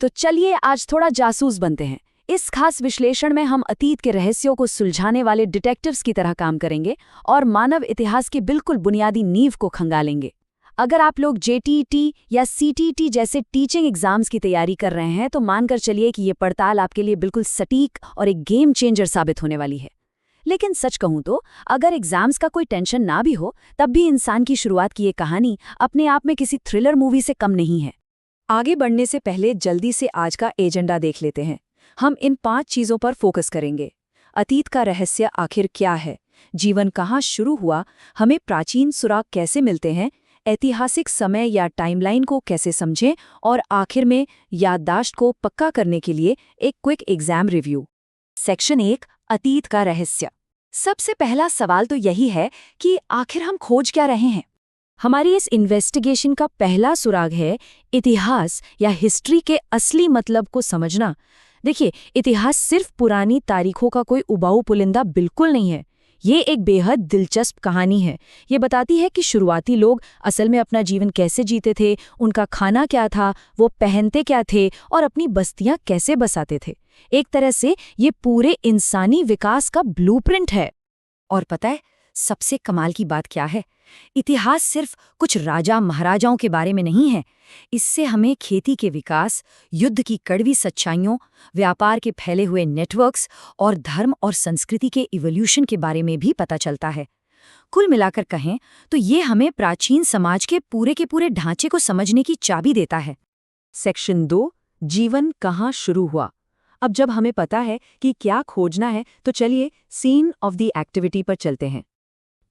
तो चलिए आज थोड़ा जासूस बनते हैं। इस खास विश्लेषण में हम अतीत के रहस्यों को सुलझाने वाले डिटेक्टिव्स की तरह काम करेंगे और मानव इतिहास की बिल्कुल बुनियादी नींव को खंगालेंगे। अगर आप लोग जेटीटी या सीटीटी जैसे टीचिंग एग्जाम्स की तैयारी कर रहे हैं तो मानकर चलिए कि ये पड़ताल आपके लिए बिल्कुल सटीक और एक गेम चेंजर साबित होने वाली है। लेकिन सच कहूं तो अगर एग्जाम्स का कोई टेंशन ना भी हो तब भी इंसान की शुरुआत की ये कहानी अपने आप में किसी थ्रिलर मूवी से कम नहीं है। आगे बढ़ने से पहले जल्दी से आज का एजेंडा देख लेते हैं। हम इन 5 चीजों पर फोकस करेंगे। अतीत का रहस्य आखिर क्या है, जीवन कहाँ शुरू हुआ, हमें प्राचीन सुराग कैसे मिलते हैं, ऐतिहासिक समय या टाइमलाइन को कैसे समझें और आखिर में याददाश्त को पक्का करने के लिए एक क्विक एग्जाम रिव्यू। सेक्शन 1, अतीत का रहस्य। सबसे पहला सवाल तो यही है कि आखिर हम खोज क्या रहे हैं। हमारी इस इन्वेस्टिगेशन का पहला सुराग है इतिहास या हिस्ट्री के असली मतलब को समझना। देखिए, इतिहास सिर्फ पुरानी तारीखों का कोई उबाऊ पुलिंदा बिल्कुल नहीं है। ये एक बेहद दिलचस्प कहानी है। ये बताती है कि शुरुआती लोग असल में अपना जीवन कैसे जीते थे, उनका खाना क्या था, वो पहनते क्या थे और अपनी बस्तियां कैसे बसाते थे। एक तरह से ये पूरे इंसानी विकास का ब्लूप्रिंट है। और पता है सबसे कमाल की बात क्या है? इतिहास सिर्फ कुछ राजा महाराजाओं के बारे में नहीं है। इससे हमें खेती के विकास, युद्ध की कड़वी सच्चाइयों, व्यापार के फैले हुए नेटवर्क्स और धर्म और संस्कृति के इवोल्यूशन के बारे में भी पता चलता है। कुल मिलाकर कहें तो ये हमें प्राचीन समाज के पूरे ढांचे को समझने की चाबी देता है। सेक्शन 2, जीवन कहाँ शुरू हुआ। अब जब हमें पता है कि क्या खोजना है तो चलिए सीन ऑफ द एक्टिविटी पर चलते हैं।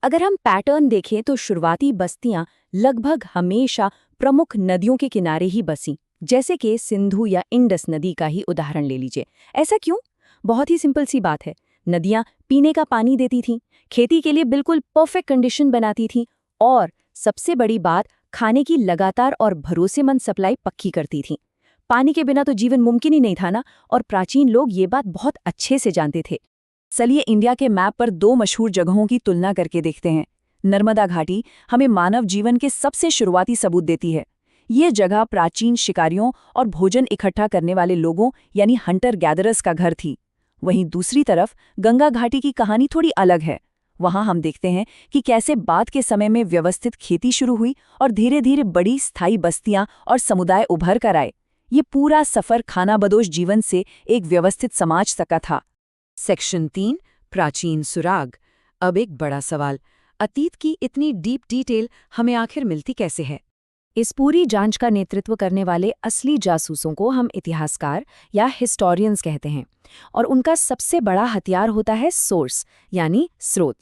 अगर हम पैटर्न देखें तो शुरुआती बस्तियां लगभग हमेशा प्रमुख नदियों के किनारे ही बसीं, जैसे कि सिंधु या इंडस नदी का ही उदाहरण ले लीजिए। ऐसा क्यों? बहुत ही सिंपल सी बात है। नदियां पीने का पानी देती थीं, खेती के लिए बिल्कुल परफेक्ट कंडीशन बनाती थीं और सबसे बड़ी बात, खाने की लगातार और भरोसेमंद सप्लाई पक्की करती थीं। पानी के बिना तो जीवन मुमकिन ही नहीं था ना, और प्राचीन लोग ये बात बहुत अच्छे से जानते थे। चलिए इंडिया के मैप पर 2 मशहूर जगहों की तुलना करके देखते हैं। नर्मदा घाटी हमें मानव जीवन के सबसे शुरुआती सबूत देती है। ये जगह प्राचीन शिकारियों और भोजन इकट्ठा करने वाले लोगों यानी हंटर गैदरर्स का घर थी। वहीं दूसरी तरफ गंगा घाटी की कहानी थोड़ी अलग है। वहां हम देखते हैं कि कैसे बाद के समय में व्यवस्थित खेती शुरू हुई और धीरे धीरे बड़ी स्थायी बस्तियां और समुदाय उभर कर आए। ये पूरा सफर खानाबदोश जीवन से एक व्यवस्थित समाज तक था। सेक्शन 3, प्राचीन सुराग। अब एक बड़ा सवाल, अतीत की इतनी डीप डिटेल हमें आखिर मिलती कैसे है? इस पूरी जांच का नेतृत्व करने वाले असली जासूसों को हम इतिहासकार या हिस्टोरियंस कहते हैं, और उनका सबसे बड़ा हथियार होता है सोर्स यानी स्रोत।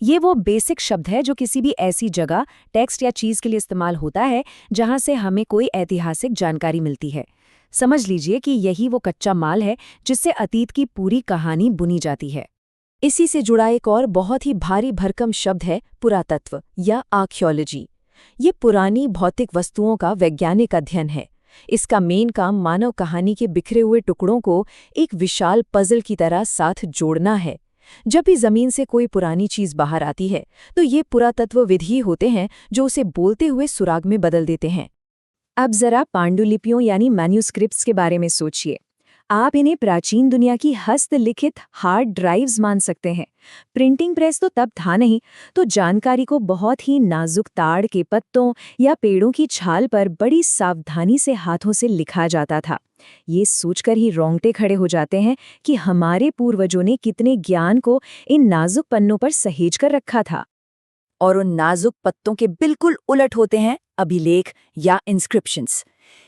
ये वो बेसिक शब्द है जो किसी भी ऐसी जगह, टेक्स्ट या चीज़ के लिए इस्तेमाल होता है जहां से हमें कोई ऐतिहासिक जानकारी मिलती है। समझ लीजिए कि यही वो कच्चा माल है जिससे अतीत की पूरी कहानी बुनी जाती है। इसी से जुड़ा एक और बहुत ही भारी भरकम शब्द है पुरातत्व या आर्कियोलॉजी। ये पुरानी भौतिक वस्तुओं का वैज्ञानिक अध्ययन है। इसका मेन काम मानव कहानी के बिखरे हुए टुकड़ों को एक विशाल पजल की तरह साथ जोड़ना है। जब भी जमीन से कोई पुरानी चीज बाहर आती है तो ये पुरातत्व विधि होते हैं जो उसे बोलते हुए सुराग में बदल देते हैं। अब जरा पांडुलिपियों यानी मैन्यूस्क्रिप्ट्स के बारे में सोचिए। आप इन्हें प्राचीन दुनिया की हस्तलिखित हार्ड ड्राइव्स मान सकते हैं। प्रिंटिंग प्रेस तो तब था नहीं, तो जानकारी को बहुत ही नाजुक ताड़ के पत्तों या पेड़ों की छाल पर बड़ी सावधानी से हाथों से लिखा जाता था। ये सोचकर ही रोंगटे खड़े हो जाते हैं कि हमारे पूर्वजों ने कितने ज्ञान को इन नाजुक पन्नों पर सहेज कर रखा था। और उन नाजुक पत्तों के बिल्कुल उलट होते हैं अभिलेख या इंस्क्रिप्शंस।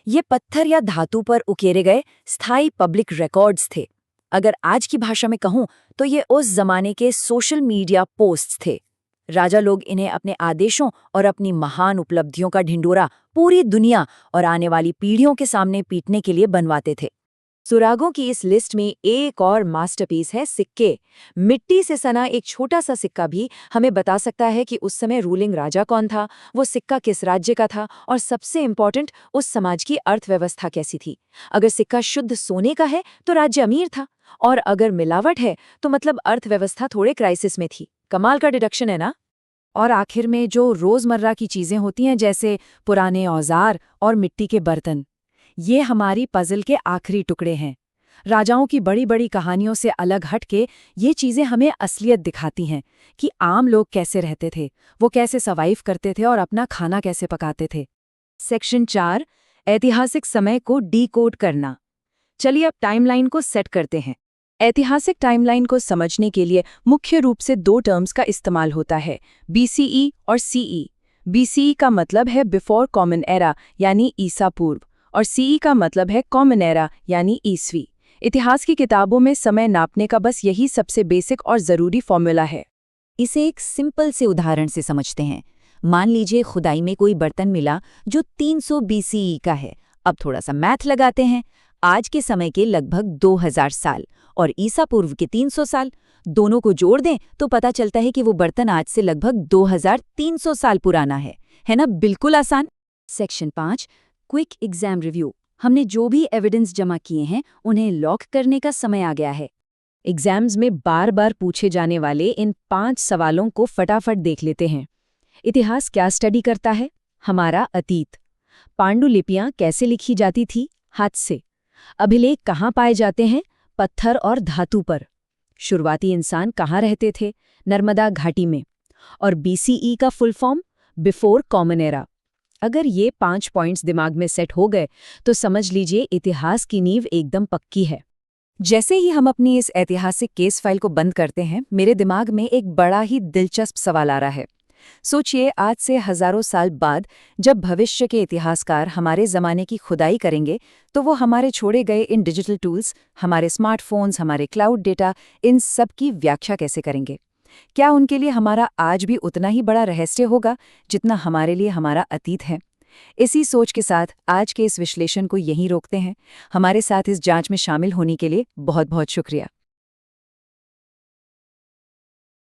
ये पत्थर या धातु पर उकेरे गए स्थायी पब्लिक रिकॉर्ड्स थे। अगर आज की भाषा में कहूं तो ये उस जमाने के सोशल मीडिया पोस्ट्स थे। राजा लोग इन्हें अपने आदेशों और अपनी महान उपलब्धियों का ढिंढोरा पूरी दुनिया और आने वाली पीढ़ियों के सामने पीटने के लिए बनवाते थे। सुरागों की इस लिस्ट में एक और मास्टरपीस है सिक्के। मिट्टी से सना एक छोटा सा सिक्का भी हमें बता सकता है कि उस समय रूलिंग राजा कौन था, वो सिक्का किस राज्य का था और सबसे इम्पोर्टेंट उस समाज की अर्थव्यवस्था कैसी थी। अगर सिक्का शुद्ध सोने का है तो राज्य अमीर था, और अगर मिलावट है तो मतलब अर्थव्यवस्था थोड़े क्राइसिस में थी। कमाल का डिडक्शन है ना। और आखिर में जो रोजमर्रा की चीजें होती हैं जैसे पुराने औजार और मिट्टी के बर्तन, ये हमारी पजल के आखिरी टुकड़े हैं। राजाओं की बड़ी बड़ी कहानियों से अलग हटके ये चीजें हमें असलियत दिखाती हैं कि आम लोग कैसे रहते थे, वो कैसे सर्वाइव करते थे और अपना खाना कैसे पकाते थे। सेक्शन 4, ऐतिहासिक समय को डीकोड करना। चलिए अब टाइमलाइन को सेट करते हैं। ऐतिहासिक टाइमलाइन को समझने के लिए मुख्य रूप से 2 टर्म्स का इस्तेमाल होता है, BCE और CE। BCE का मतलब है बिफोर कॉमन एरा यानी ईसा पूर्व, और CE का मतलब है कॉमन एरा यानी ईसवी। इतिहास की किताबों में समय नापने का बस यही सबसे बेसिक और ज़रूरी फॉर्मूला है। इसे एक सिंपल से उदाहरण से समझते हैं। मान लीजिए खुदाई में कोई बर्तन मिला जो 300 BCE का है। अब थोड़ा सा मैथ लगाते हैं। आज के समय के लगभग 2000 साल और ईसा पूर्व के 300 साल, दोनों को जोड़ दें तो पता चलता है कि वो बर्तन आज से लगभग 2300 साल पुराना है ना? बिल्कुल आसान। Section 5, quick exam review. हमने जो भी एविडेंस जमा किए हैं उन्हें लॉक करने का समय आ गया है। एग्जाम्स में बार बार पूछे जाने वाले इन 5 सवालों को फटाफट देख लेते हैं। इतिहास क्या स्टडी करता है? हमारा अतीत। पांडुलिपियां कैसे लिखी जाती थी? हाथ से। अभिलेख कहाँ पाए जाते हैं? पत्थर और धातु पर। शुरुआती इंसान कहाँ रहते थे? नर्मदा घाटी में। और BCE का full form? Before common era. अगर ये 5 पॉइंट्स दिमाग में सेट हो गए तो समझ लीजिए इतिहास की नींव एकदम पक्की है। जैसे ही हम अपनी इस ऐतिहासिक केस फाइल को बंद करते हैं, मेरे दिमाग में एक बड़ा ही दिलचस्प सवाल आ रहा है। सोचिए, आज से हजारों साल बाद जब भविष्य के इतिहासकार हमारे ज़माने की खुदाई करेंगे तो वो हमारे छोड़े गए इन डिजिटल टूल्स, हमारे स्मार्टफोन्स, हमारे क्लाउड डेटा, इन सब की व्याख्या कैसे करेंगे? क्या उनके लिए हमारा आज भी उतना ही बड़ा रहस्य होगा जितना हमारे लिए हमारा अतीत है? इसी सोच के साथ आज के इस विश्लेषण को यहीं रोकते हैं। हमारे साथ इस जांच में शामिल होने के लिए बहुत बहुत शुक्रिया।